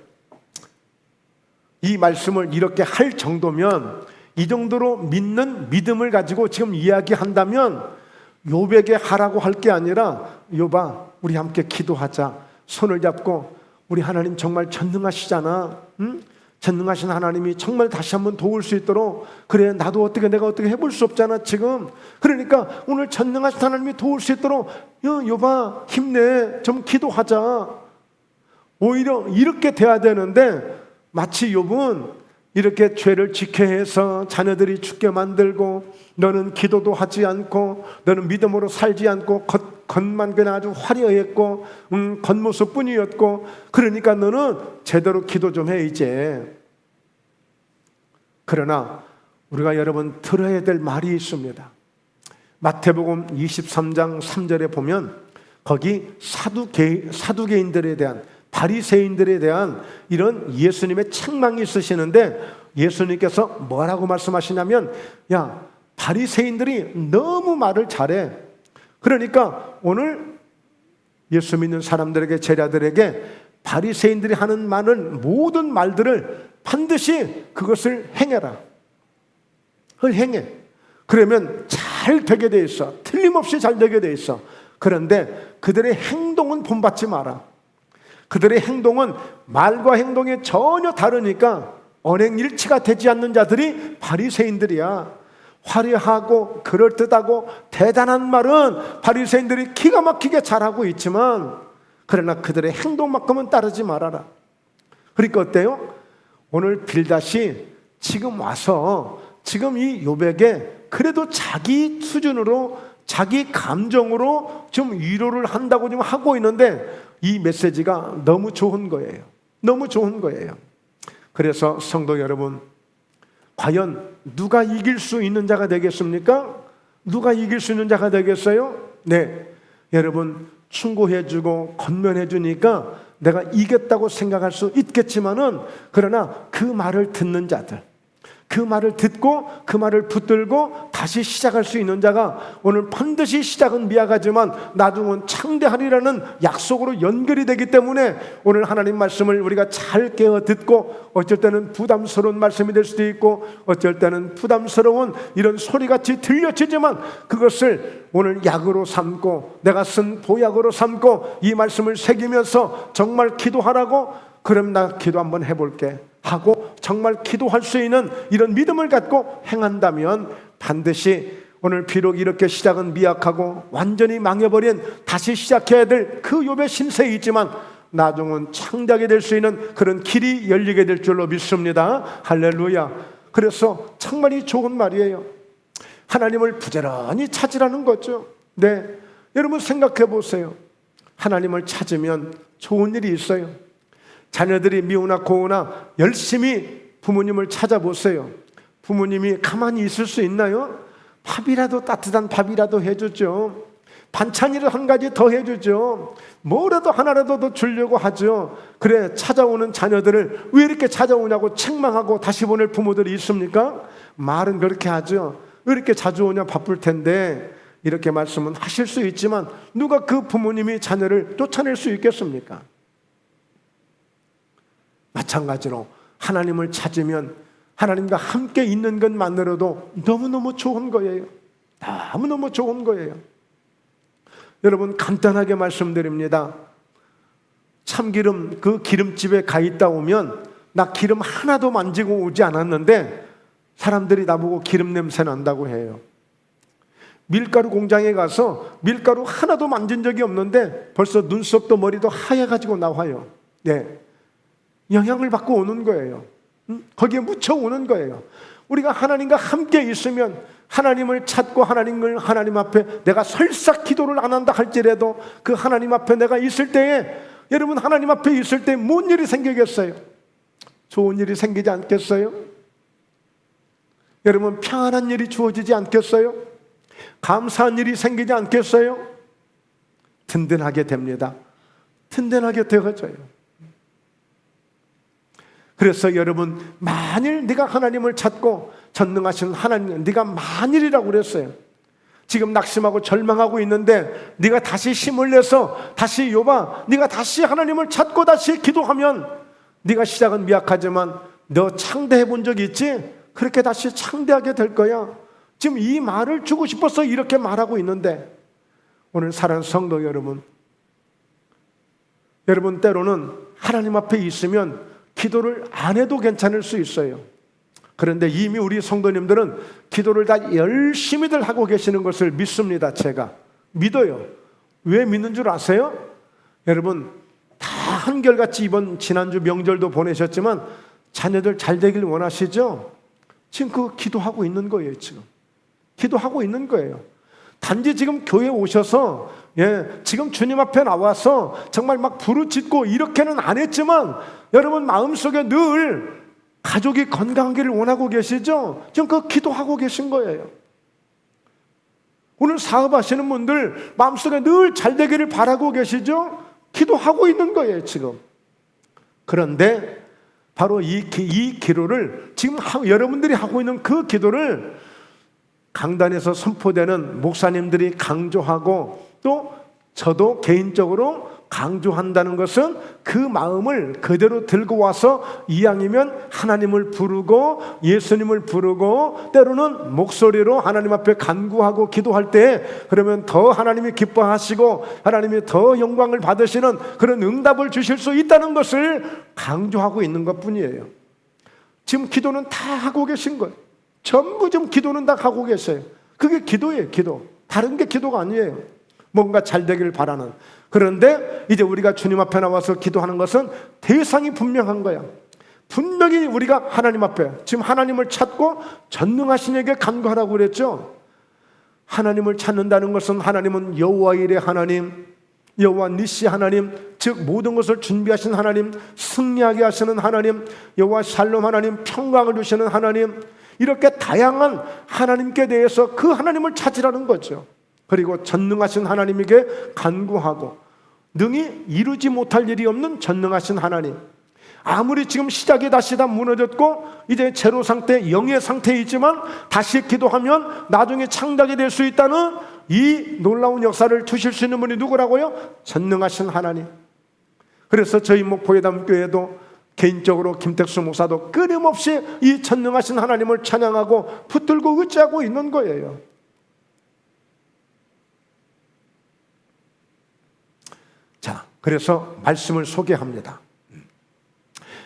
이 말씀을 이렇게 할 정도면, 이 정도로 믿는 믿음을 가지고 지금 이야기한다면 욥에게 하라고 할 게 아니라, 욥아, 우리 함께 기도하자. 손을 잡고, 우리 하나님 정말 전능하시잖아. 응? 전능하신 하나님이 정말 다시 한번 도울 수 있도록, 그래, 내가 어떻게 해볼 수 없잖아 지금. 그러니까 오늘 전능하신 하나님이 도울 수 있도록 욥아 힘내, 좀 기도하자. 오히려 이렇게 돼야 되는데, 마치 욥은 이렇게 죄를 지켜 해서 자녀들이 죽게 만들고, 너는 기도도 하지 않고, 너는 믿음으로 살지 않고, 겉만 그냥 아주 화려했고, 겉모습 뿐이었고, 그러니까 너는 제대로 기도 좀 해 이제. 그러나 우리가 여러분 들어야 될 말이 있습니다. 마태복음 23장 3절에 보면 거기 사두개인들에 대한, 바리새인들에 대한 이런 예수님의 책망이 있으시는데, 예수님께서 뭐라고 말씀하시냐면, 야, 바리새인들이 너무 말을 잘해. 그러니까 오늘 예수 믿는 사람들에게, 제자들에게 바리새인들이 하는 모든 말들을 반드시 그것을 행해라. 그걸 행해. 그러면 잘 되게 돼 있어. 틀림없이 잘 되게 돼 있어. 그런데 그들의 행동은 본받지 마라. 그들의 행동은 말과 행동이 전혀 다르니까 언행일치가 되지 않는 자들이 바리새인들이야. 화려하고 그럴듯하고 대단한 말은 바리새인들이 기가 막히게 잘하고 있지만, 그러나 그들의 행동만큼은 따르지 말아라. 그러니까 어때요? 오늘 빌닷이 지금 와서 지금 이 욥에게 그래도 자기 수준으로, 자기 감정으로 좀 위로를 한다고 좀 하고 있는데, 이 메시지가 너무 좋은 거예요. 너무 좋은 거예요. 그래서 성도 여러분, 과연 누가 이길 수 있는 자가 되겠습니까? 누가 이길 수 있는 자가 되겠어요? 네, 여러분 충고해주고 권면해주니까 내가 이겼다고 생각할 수 있겠지만은, 그러나 그 말을 듣는 자들, 그 말을 듣고 그 말을 붙들고 다시 시작할 수 있는 자가, 오늘 반드시 시작은 미약하지만 나중은 창대하리라는 약속으로 연결이 되기 때문에, 오늘 하나님 말씀을 우리가 잘 깨어 듣고, 어쩔 때는 부담스러운 말씀이 될 수도 있고, 어쩔 때는 부담스러운 이런 소리같이 들려지지만, 그것을 오늘 약으로 삼고 내가 쓴 보약으로 삼고 이 말씀을 새기면서 정말 기도하라고, 그럼 나 기도 한번 해볼게 하고 정말 기도할 수 있는 이런 믿음을 갖고 행한다면, 반드시 오늘 비록 이렇게 시작은 미약하고 완전히 망해버린, 다시 시작해야 될 그 욥의 신세에 있지만 나중은 창대하게 될 수 있는 그런 길이 열리게 될 줄로 믿습니다. 할렐루야. 그래서 정말 좋은 말이에요. 하나님을 부지런히 찾으라는 거죠. 네, 여러분 생각해 보세요. 하나님을 찾으면 좋은 일이 있어요. 자녀들이 미우나 고우나 열심히 부모님을 찾아보세요. 부모님이 가만히 있을 수 있나요? 밥이라도, 따뜻한 밥이라도 해주죠. 반찬이라도 한 가지 더 해주죠. 뭐라도 하나라도 더 주려고 하죠. 그래, 찾아오는 자녀들을 왜 이렇게 찾아오냐고 책망하고 다시 보낼 부모들이 있습니까? 말은 그렇게 하죠. 왜 이렇게 자주 오냐, 바쁠 텐데. 이렇게 말씀은 하실 수 있지만 누가 그 부모님이 자녀를 쫓아낼 수 있겠습니까? 마찬가지로 하나님을 찾으면 하나님과 함께 있는 것만으로도 너무너무 좋은 거예요. 너무너무 좋은 거예요. 여러분 간단하게 말씀드립니다. 참기름, 그 기름집에 가 있다 오면 나 기름 하나도 만지고 오지 않았는데 사람들이 나보고 기름 냄새 난다고 해요. 밀가루 공장에 가서 밀가루 하나도 만진 적이 없는데 벌써 눈썹도 머리도 하얘가지고 나와요. 네, 영향을 받고 오는 거예요. 거기에 묻혀 오는 거예요. 우리가 하나님과 함께 있으면, 하나님을 찾고 하나님 앞에 내가 설사 기도를 안 한다 할지라도 그 하나님 앞에 내가 있을 때에, 여러분 하나님 앞에 있을 때 뭔 일이 생기겠어요? 좋은 일이 생기지 않겠어요? 여러분 평안한 일이 주어지지 않겠어요? 감사한 일이 생기지 않겠어요? 든든하게 됩니다. 든든하게 되어져요. 그래서 여러분, 만일 네가 하나님을 찾고 전능하신 하나님, 네가 만일이라고 그랬어요. 지금 낙심하고 절망하고 있는데 네가 다시 힘을 내서 다시 욥아, 네가 다시 하나님을 찾고 다시 기도하면, 네가 시작은 미약하지만 너 창대해 본 적이 있지? 그렇게 다시 창대하게 될 거야. 지금 이 말을 주고 싶어서 이렇게 말하고 있는데, 오늘 사랑하는 성도 여러분, 여러분 때로는 하나님 앞에 있으면 기도를 안 해도 괜찮을 수 있어요. 그런데 이미 우리 성도님들은 기도를 다 열심히들 하고 계시는 것을 믿습니다. 제가 믿어요. 왜 믿는 줄 아세요? 여러분 다 한결같이 이번 지난주 명절도 보내셨지만 자녀들 잘 되길 원하시죠? 지금 그 기도하고 있는 거예요. 지금 기도하고 있는 거예요. 단지 지금 교회 오셔서 지금 주님 앞에 나와서 정말 막 부르짖고 이렇게는 안 했지만 여러분 마음속에 늘 가족이 건강하기를 원하고 계시죠? 지금 그 기도하고 계신 거예요. 오늘 사업하시는 분들 마음속에 늘 잘 되기를 바라고 계시죠? 기도하고 있는 거예요 지금. 그런데 바로 이 기도를 지금 여러분들이 하고 있는 그 기도를 강단에서 선포되는 목사님들이 강조하고 또 저도 개인적으로 강조한다는 것은 그 마음을 그대로 들고 와서 이왕이면 하나님을 부르고 예수님을 부르고 때로는 목소리로 하나님 앞에 간구하고 기도할 때 그러면 더 하나님이 기뻐하시고 하나님이 더 영광을 받으시는 그런 응답을 주실 수 있다는 것을 강조하고 있는 것뿐이에요. 지금 기도는 다 하고 계신 거예요. 전부 좀 기도는 다 하고 계세요. 그게 기도예요. 기도. 다른 게 기도가 아니에요. 뭔가 잘 되기를 바라는. 그런데 이제 우리가 주님 앞에 나와서 기도하는 것은 대상이 분명한 거야. 분명히 우리가 하나님 앞에 지금 하나님을 찾고 전능하신 에게 간구하라고 그랬죠. 하나님을 찾는다는 것은 하나님은 여호와 일의 하나님, 여호와 니시 하나님, 즉 모든 것을 준비하신 하나님, 승리하게 하시는 하나님, 여호와 샬롬 하나님, 평강을 주시는 하나님, 이렇게 다양한 하나님께 대해서 그 하나님을 찾으라는 거죠. 그리고 전능하신 하나님에게 간구하고 능히 이루지 못할 일이 없는 전능하신 하나님, 아무리 지금 시작이 다시 다 무너졌고 이제 제로 상태, 영의 상태에 있지만 다시 기도하면 나중에 창작이 될 수 있다는 이 놀라운 역사를 주실 수 있는 분이 누구라고요? 전능하신 하나님. 그래서 저희 목포예담교회도 개인적으로 김택수 목사도 끊임없이 이 전능하신 하나님을 찬양하고 붙들고 의지하고 있는 거예요. 자, 그래서 말씀을 소개합니다.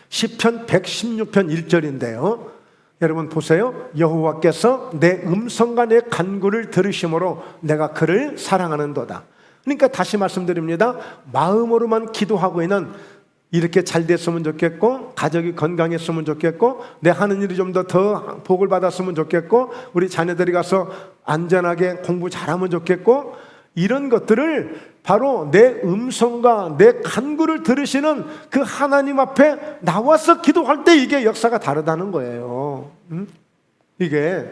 시편 116편 1절인데요. 여러분 보세요. 여호와께서 내 음성과 내 간구를 들으심으로 내가 그를 사랑하는도다. 그러니까 다시 말씀드립니다. 마음으로만 기도하고 있는 이렇게 잘 됐으면 좋겠고 가족이 건강했으면 좋겠고 내 하는 일이 좀 더 복을 받았으면 좋겠고 우리 자녀들이 가서 안전하게 공부 잘하면 좋겠고 이런 것들을 바로 내 음성과 내 간구를 들으시는 그 하나님 앞에 나와서 기도할 때 이게 역사가 다르다는 거예요. 이게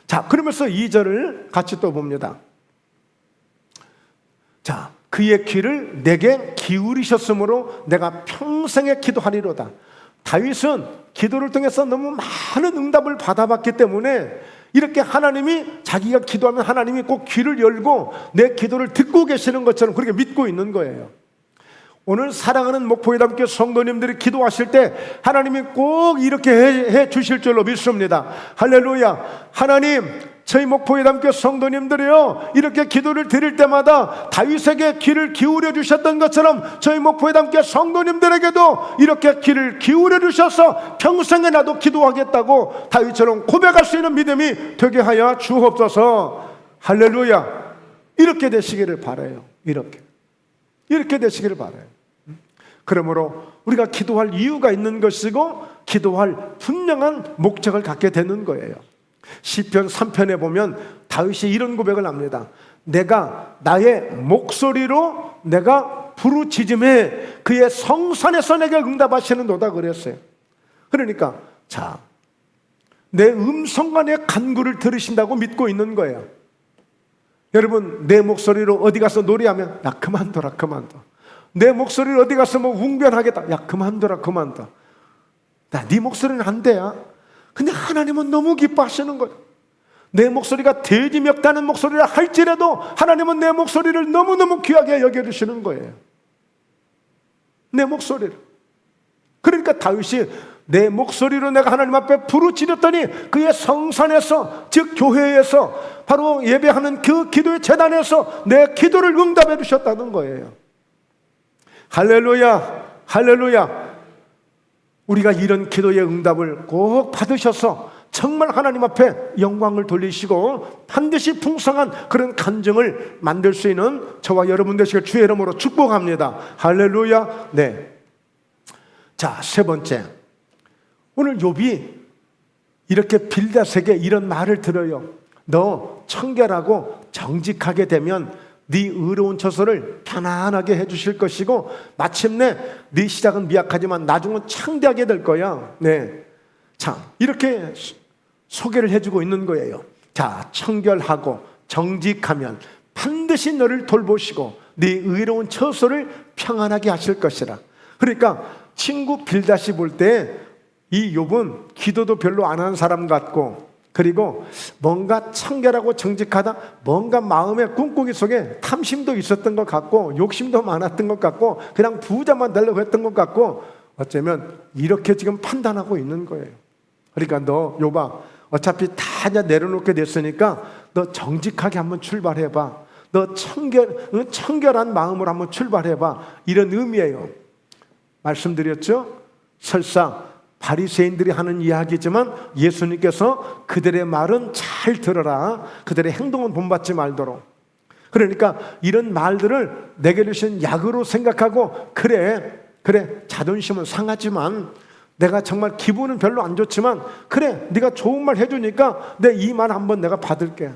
자 그러면서 2절을 같이 또 봅니다. 자 그의 귀를 내게 기울이셨으므로 내가 평생에 기도하리로다. 다윗은 기도를 통해서 너무 많은 응답을 받아봤기 때문에 이렇게 하나님이 자기가 기도하면 하나님이 꼭 귀를 열고 내 기도를 듣고 계시는 것처럼 그렇게 믿고 있는 거예요. 오늘 사랑하는 목포예담교회 성도님들이 기도하실 때 하나님이 꼭 이렇게 해 주실 줄로 믿습니다. 할렐루야. 하나님 저희 목포예담교회 성도님들이요 이렇게 기도를 드릴 때마다 다윗에게 귀를 기울여 주셨던 것처럼 저희 목포예담교회 성도님들에게도 이렇게 귀를 기울여 주셔서 평생에 나도 기도하겠다고 다윗처럼 고백할 수 있는 믿음이 되게 하여 주옵소서. 할렐루야. 이렇게 되시기를 바라요. 이렇게 되시기를 바라요. 그러므로 우리가 기도할 이유가 있는 것이고 기도할 분명한 목적을 갖게 되는 거예요. 시편 3편에 보면 다윗이 이런 고백을 합니다. 내가 나의 목소리로 내가 부르짖음에 그의 성산에서 내게 응답하시는도다 그랬어요. 그러니까 자, 내 음성과 내 간구를 들으신다고 믿고 있는 거예요. 여러분 내 목소리로 어디 가서 노래하면 야 그만둬라 내 목소리로 어디 가서 뭐 웅변하겠다 야 그만둬라 나 네 목소리는 안 돼야. 근데 하나님은 너무 기뻐하시는 거예요. 내 목소리가 돼지 멱다는 목소리를 할지라도 하나님은 내 목소리를 너무너무 귀하게 여겨주시는 거예요. 내 목소리를. 그러니까 다윗이 내 목소리로 내가 하나님 앞에 부르짖었더니 그의 성산에서 즉 교회에서 바로 예배하는 그 기도의 제단에서 내 기도를 응답해 주셨다는 거예요. 할렐루야. 할렐루야. 우리가 이런 기도의 응답을 꼭 받으셔서 정말 하나님 앞에 영광을 돌리시고 반드시 풍성한 그런 간증을 만들 수 있는 저와 여러분 되시길 주의 이름으로 축복합니다. 할렐루야. 네. 자, 세 번째. 오늘 욥이 이렇게 빌닷에게 이런 말을 들어요. 너 청결하고 정직하게 되면 네 의로운 처소를 편안하게 해주실 것이고 마침내 네 시작은 미약하지만 나중은 창대하게 될 거야. 네. 자, 이렇게 소개를 해주고 있는 거예요. 자, 청결하고 정직하면 반드시 너를 돌보시고 네 의로운 처소를 평안하게 하실 것이라. 그러니까 친구 빌닷이 볼 때 이 욥은 기도도 별로 안 하는 사람 같고, 그리고 뭔가 청결하고 정직하다, 뭔가 마음의 꿍꿍이 속에 탐심도 있었던 것 같고 욕심도 많았던 것 같고 그냥 부자만 되려고 했던 것 같고, 어쩌면 이렇게 지금 판단하고 있는 거예요. 그러니까 너 욥아, 어차피 다 내려놓게 됐으니까 너 정직하게 한번 출발해봐. 너 청결한 마음으로 한번 출발해봐. 이런 의미예요. 말씀드렸죠? 설사 바리새인들이 하는 이야기지만 예수님께서 그들의 말은 잘 들어라, 그들의 행동은 본받지 말도록. 그러니까 이런 말들을 내게 주신 약으로 생각하고, 그래 자존심은 상하지만, 내가 정말 기분은 별로 안 좋지만, 그래 네가 좋은 말 해주니까 내 이 말 한번 내가 받을게.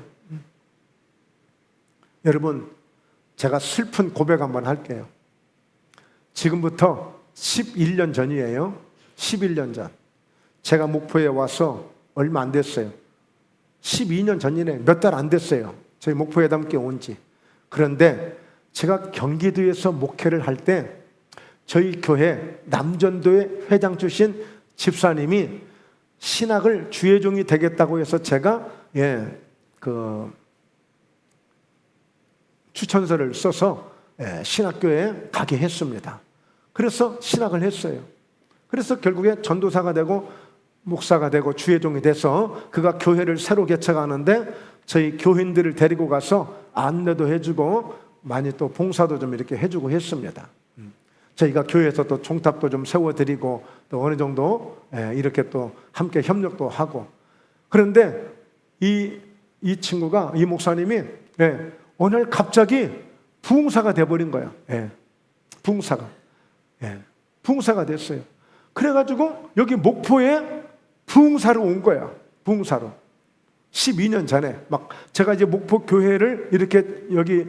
여러분, 제가 슬픈 고백 한번 할게요. 지금부터 11년 전이에요. 11년 전. 제가 목포에 와서 얼마 안 됐어요. 12년 전이네. 몇 달 안 됐어요. 저희 목포회담께 온 지. 그런데 제가 경기도에서 목회를 할 때 저희 교회 남전도의 회장 출신 집사님이 신학을 주의 종이 되겠다고 해서 제가 추천서를 써서 신학교에 가게 했습니다. 그래서 신학을 했어요. 그래서 결국에 전도사가 되고 목사가 되고 주의 종이 돼서 그가 교회를 새로 개척하는데 저희 교인들을 데리고 가서 안내도 해주고 많이 또 봉사도 좀 이렇게 해주고 했습니다. 저희가 교회에서 또 종탑도 좀 세워드리고 또 어느 정도 이렇게 또 함께 협력도 하고. 그런데 이 친구가, 이 목사님이 오늘 갑자기 부흥사가 돼버린 거야. 부흥사가 됐어요. 그래가지고 여기 목포에 부흥사로 온 거야. 부흥사로. 12년 전에 막 제가 이제 목포 교회를 이렇게 여기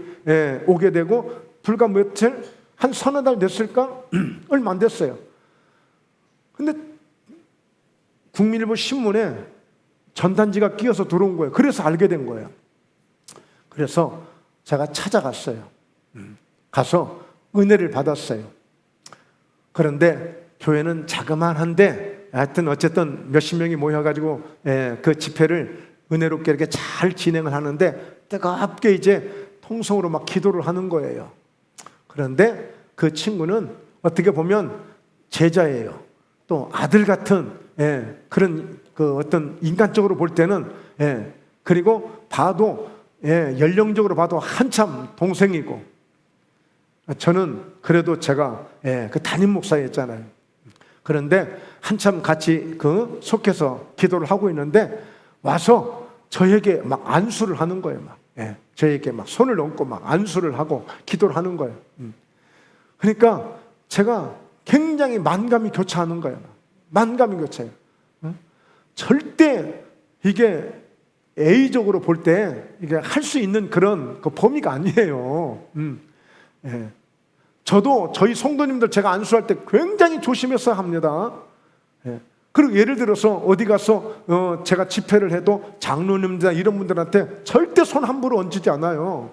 오게 되고 불과 며칠, 한 서너 달 됐을까? 얼마 안 됐어요. 근데 국민일보 신문에 전단지가 끼어서 들어온 거예요. 그래서 알게 된 거예요. 그래서 제가 찾아갔어요. 가서 은혜를 받았어요. 그런데 교회는 자그마한데 하여튼 어쨌든 몇십 명이 모여가지고 그 집회를 은혜롭게 이렇게 잘 진행을 하는데 뜨겁게 이제 통성으로 막 기도를 하는 거예요. 그런데 그 친구는 어떻게 보면 제자예요. 또 아들 같은 그런 그 어떤 인간적으로 볼 때는 그리고 봐도 연령적으로 봐도 한참 동생이고, 저는 그래도 제가 그 담임 목사였잖아요. 그런데 한참 같이 그 속해서 기도를 하고 있는데 와서 저에게 막 안수를 하는 거예요. 저에게 막 손을 얹고 막 안수를 하고 기도를 하는 거예요. 그러니까 제가 굉장히 만감이 교차하는 거예요. 만감이 교차해요. 절대 이게 A적으로 볼 때 이게 할 수 있는 그런 그 범위가 아니에요. 저도 저희 성도님들 제가 안수할 때 굉장히 조심해서 합니다. 그리고 예를 들어서 어디 가서 제가 집회를 해도 장로님들 이런 분들한테 절대 손 함부로 얹지 않아요.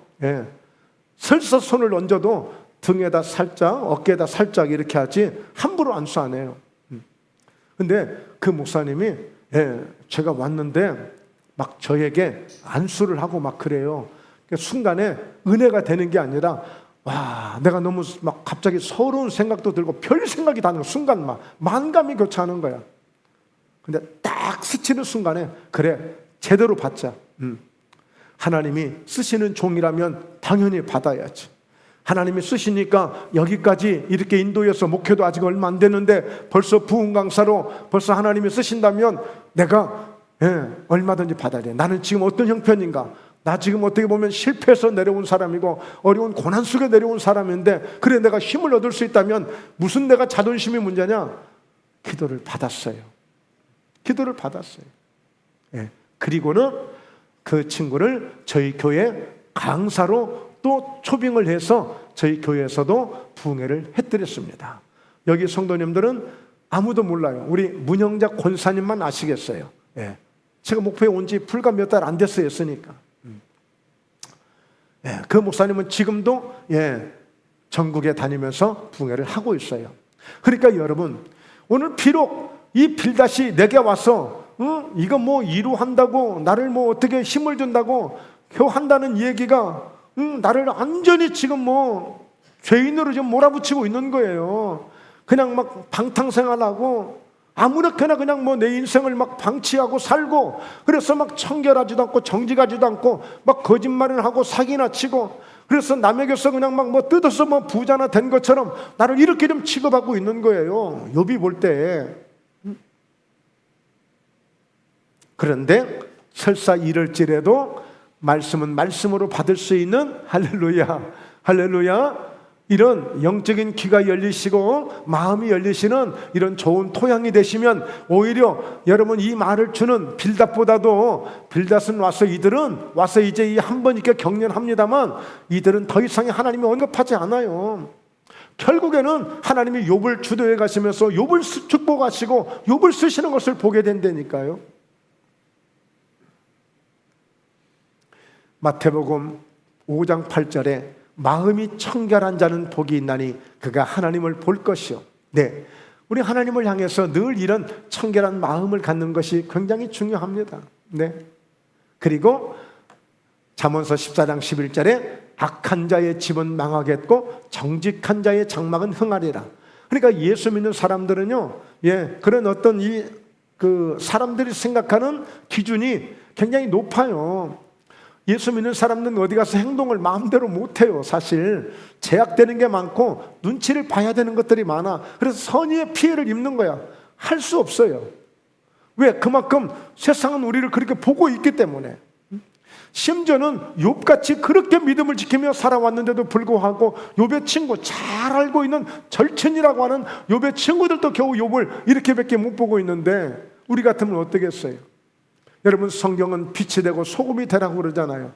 설사 손을 얹어도 등에다 살짝, 어깨에다 살짝 이렇게 하지 함부로 안수 안 해요. 근데 그 목사님이 제가 왔는데 막 저에게 안수를 하고 막 그래요. 순간에 은혜가 되는 게 아니라 와, 내가 너무 막 갑자기 서러운 생각도 들고 별 생각이 나는 순간 막 만감이 교차하는 거야. 근데 딱 스치는 순간에 그래, 제대로 받자. 하나님이 쓰시는 종이라면 당연히 받아야지. 하나님이 쓰시니까 여기까지 이렇게 인도해서 목회도 아직 얼마 안 됐는데 벌써 부흥 강사로 벌써 하나님이 쓰신다면 내가 얼마든지 받아야 돼. 나는 지금 어떤 형편인가? 나 지금 어떻게 보면 실패해서 내려온 사람이고 어려운 고난 속에 내려온 사람인데, 그래 내가 힘을 얻을 수 있다면 무슨 내가 자존심이 문제냐? 기도를 받았어요. 기도를 받았어요. 예. 그리고는 그 친구를 저희 교회 강사로 또 초빙을 해서 저희 교회에서도 부흥회를 해드렸습니다. 여기 성도님들은 아무도 몰라요. 우리 문영자 권사님만 아시겠어요. 예. 제가 목포에 온 지 불과 몇 달 안 됐어요. 예. 그 목사님은 지금도 전국에 다니면서 부흥회를 하고 있어요. 그러니까 여러분, 오늘 비록 이 빌닷이 내게 와서 이거 뭐 이루한다고 나를 뭐 어떻게 힘을 준다고 한다는 얘기가 나를 완전히 지금 뭐 죄인으로 지금 몰아붙이고 있는 거예요. 그냥 막 방탕생활하고 아무렇게나 그냥 뭐 내 인생을 막 방치하고 살고, 그래서 막 청결하지도 않고 정직하지도 않고 막 거짓말을 하고 사기나 치고, 그래서 남에게서 그냥 막 뭐 뜯어서 뭐 부자나 된 것처럼 나를 이렇게 좀 취급하고 있는 거예요. 욥이 볼 때. 그런데 설사 이럴지라도 말씀은 말씀으로 받을 수 있는, 할렐루야, 할렐루야, 이런 영적인 귀가 열리시고 마음이 열리시는 이런 좋은 토양이 되시면 오히려 여러분 이 말을 주는 빌닷보다도, 빌닷은 이들은 와서 이제 이 한 번 이렇게 경련합니다만 이들은 더 이상의 하나님이 언급하지 않아요. 결국에는 하나님이 욥을 주도해 가시면서 욥을 축복하시고 욥을 쓰시는 것을 보게 된다니까요. 마태복음 5장 8절에 마음이 청결한 자는 복이 있나니 그가 하나님을 볼 것이요. 네, 우리 하나님을 향해서 늘 이런 청결한 마음을 갖는 것이 굉장히 중요합니다. 네. 그리고 잠언서 14장 11절에 악한 자의 집은 망하겠고 정직한 자의 장막은 흥하리라. 그러니까 예수 믿는 사람들은요, 그런 어떤 그 사람들이 생각하는 기준이 굉장히 높아요. 예수 믿는 사람들은 어디 가서 행동을 마음대로 못해요. 사실 제약되는 게 많고 눈치를 봐야 되는 것들이 많아. 그래서 선의의 피해를 입는 거야. 할 수 없어요. 왜? 그만큼 세상은 우리를 그렇게 보고 있기 때문에. 심지어는 욥같이 그렇게 믿음을 지키며 살아왔는데도 불구하고 욥의 친구, 잘 알고 있는 절친이라고 하는 욥의 친구들도 겨우 욥을 이렇게밖에 못 보고 있는데 우리 같으면 어떻겠어요? 여러분, 성경은 빛이 되고 소금이 되라고 그러잖아요.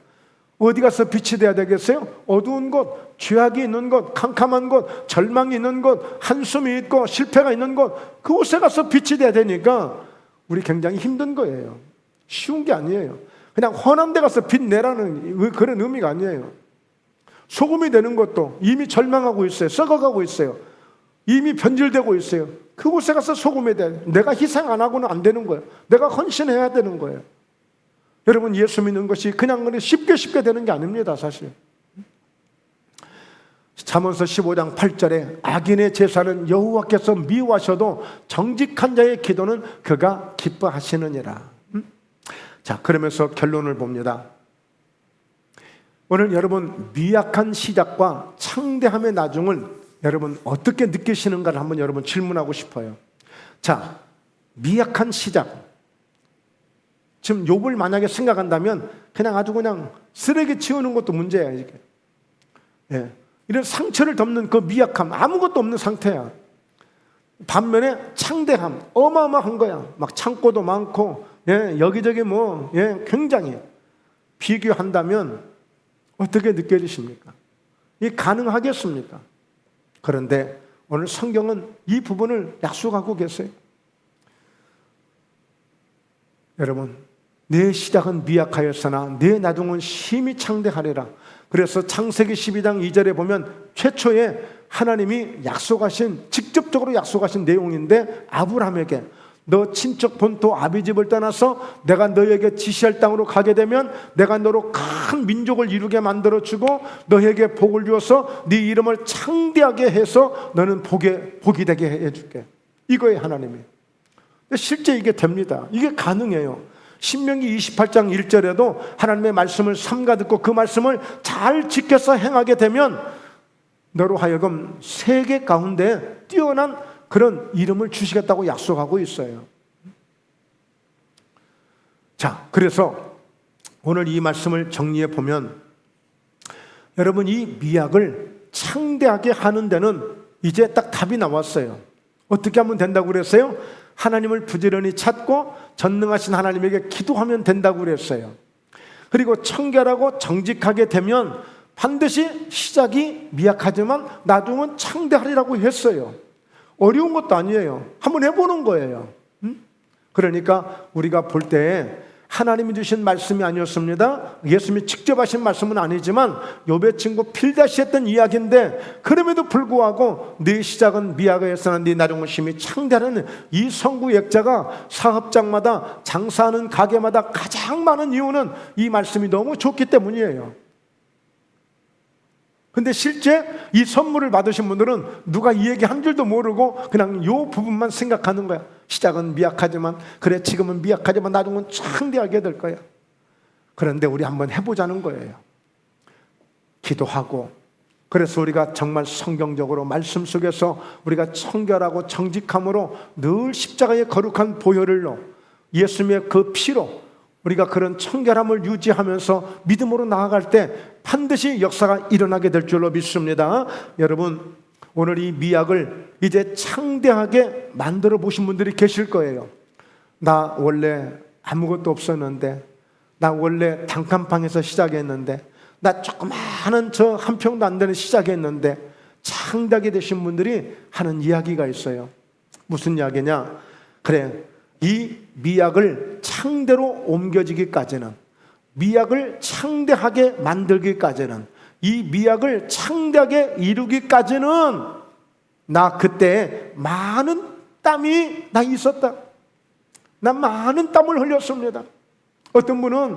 어디 가서 빛이 돼야 되겠어요? 어두운 곳, 죄악이 있는 곳, 캄캄한 곳, 절망이 있는 곳, 한숨이 있고 실패가 있는 곳, 그곳에 가서 빛이 돼야 되니까 우리 굉장히 힘든 거예요. 쉬운 게 아니에요. 그냥 훤한 데 가서 빛 내라는 그런 의미가 아니에요. 소금이 되는 것도 이미 절망하고 있어요. 썩어가고 있어요. 이미 변질되고 있어요. 그곳에 가서 소금이 돼. 내가 희생 안 하고는 안 되는 거예요. 내가 헌신해야 되는 거예요. 여러분, 예수 믿는 것이 그냥 쉽게 되는 게 아닙니다, 사실. 잠언서 15장 8절에 악인의 제사는 여호와께서 미워하셔도 정직한 자의 기도는 그가 기뻐하시느니라. 자, 그러면서 결론을 봅니다. 오늘 여러분, 미약한 시작과 창대함의 나중을 여러분 어떻게 느끼시는가를 한번 여러분 질문하고 싶어요. 자, 미약한 시작. 지금 욥을 만약에 생각한다면 그냥 아주 그냥 쓰레기 치우는 것도 문제야, 이게. 이런 상처를 덮는 그 미약함, 아무것도 없는 상태야. 반면에 창대함, 어마어마한 거야. 막 창고도 많고, 여기저기 뭐, 굉장히. 비교한다면 어떻게 느껴지십니까? 이게 가능하겠습니까? 그런데 오늘 성경은 이 부분을 약속하고 계세요. 여러분, 내 시작은 미약하였으나 내 나중은 심히 창대하리라. 그래서 창세기 12장 2절에 보면 최초에 하나님이 직접적으로 약속하신 내용인데, 아브라함에게 너 친척 본토 아비집을 떠나서 내가 너에게 지시할 땅으로 가게 되면 내가 너로 큰 민족을 이루게 만들어주고 너에게 복을 주어서 네 이름을 창대하게 해서 너는 복이 되게 해줄게. 이거예요, 하나님이. 실제 이게 됩니다. 이게 가능해요. 신명기 28장 1절에도 하나님의 말씀을 삼가 듣고 그 말씀을 잘 지켜서 행하게 되면 너로 하여금 세계 가운데 뛰어난 그런 이름을 주시겠다고 약속하고 있어요. 자, 그래서 오늘 이 말씀을 정리해 보면 여러분, 이 미약을 창대하게 하는 데는 이제 딱 답이 나왔어요. 어떻게 하면 된다고 그랬어요? 하나님을 부지런히 찾고 전능하신 하나님에게 기도하면 된다고 그랬어요. 그리고 청결하고 정직하게 되면 반드시 시작이 미약하지만 나중은 창대하리라고 했어요. 어려운 것도 아니에요. 한번 해보는 거예요. 그러니까 우리가 볼 때 하나님이 주신 말씀이 아니었습니다. 예수님이 직접 하신 말씀은 아니지만 욥의 친구 필다시 했던 이야기인데, 그럼에도 불구하고 네 시작은 미약하였으나 네 나중은 심히 창대하는 이 선구 역자가 사업장마다 장사하는 가게마다 가장 많은 이유는 이 말씀이 너무 좋기 때문이에요. 근데 실제 이 선물을 받으신 분들은 누가 이 얘기 한 줄도 모르고 그냥 요 부분만 생각하는 거야. 시작은 미약하지만, 그래 지금은 미약하지만 나중은 창대하게 될 거야. 그런데 우리 한번 해보자는 거예요. 기도하고, 그래서 우리가 정말 성경적으로 말씀 속에서 우리가 청결하고 정직함으로 늘 십자가의 거룩한 보혈로, 예수님의 그 피로 우리가 그런 청결함을 유지하면서 믿음으로 나아갈 때 반드시 역사가 일어나게 될 줄로 믿습니다. 여러분, 오늘 이 미약을 이제 창대하게 만들어 보신 분들이 계실 거예요. 나 원래 아무것도 없었는데, 나 원래 단칸방에서 시작했는데, 나 조그마한 저 한 평도 안 되는 시작했는데, 창대하게 되신 분들이 하는 이야기가 있어요. 무슨 이야기냐? 그래, 이 미약을 창대로 옮겨지기까지는, 미약을 창대하게 만들기까지는, 이 미약을 창대하게 이루기까지는 나 그때 많은 땀이 나 있었다. 나 많은 땀을 흘렸습니다. 어떤 분은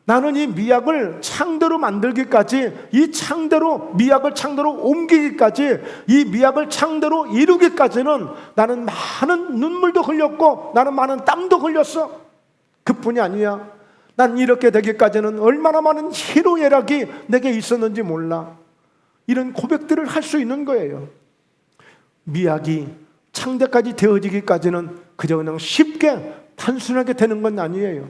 나는 이 미약을 창대로 만들기까지, 이 창대로, 미약을 창대로 옮기기까지, 이 미약을 창대로 이루기까지는 나는 많은 눈물도 흘렸고 나는 많은 땀도 흘렸어. 그뿐이 아니야. 난 이렇게 되기까지는 얼마나 많은 희로애락이 내게 있었는지 몰라. 이런 고백들을 할 수 있는 거예요. 미약이 창대까지 되어지기까지는 그저 그냥 쉽게 단순하게 되는 건 아니에요.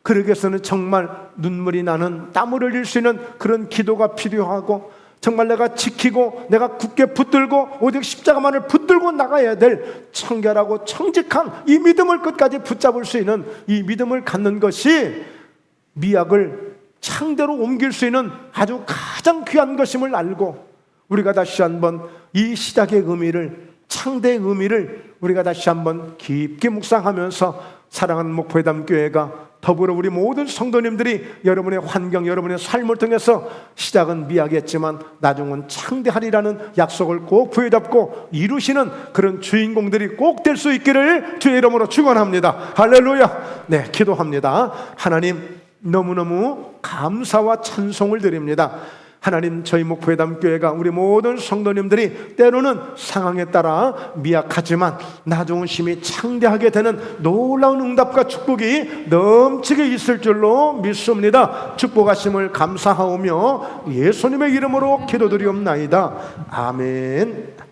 그러기 위해서는 정말 눈물이 나는, 땀을 흘릴 수 있는 그런 기도가 필요하고, 정말 내가 지키고 내가 굳게 붙들고 오직 십자가만을 붙들고 나가야 될 청결하고 정직한 이 믿음을 끝까지 붙잡을 수 있는 이 믿음을 갖는 것이 미약을 창대로 옮길 수 있는 아주 가장 귀한 것임을 알고, 우리가 다시 한번 이 시작의 의미를, 창대의 의미를 우리가 다시 한번 깊게 묵상하면서 사랑하는 목포회담교회가 더불어 우리 모든 성도님들이 여러분의 환경, 여러분의 삶을 통해서 시작은 미약했지만 나중은 창대하리라는 약속을 꼭 부여잡고 이루시는 그런 주인공들이 꼭 될 수 있기를 주의 이름으로 축원합니다. 할렐루야. 네, 기도합니다. 하나님, 너무너무 감사와 찬송을 드립니다. 하나님, 저희 목포회담교회가 우리 모든 성도님들이 때로는 상황에 따라 미약하지만 나중은 심히 창대하게 되는 놀라운 응답과 축복이 넘치게 있을 줄로 믿습니다. 축복하심을 감사하오며 예수님의 이름으로 기도드리옵나이다. 아멘.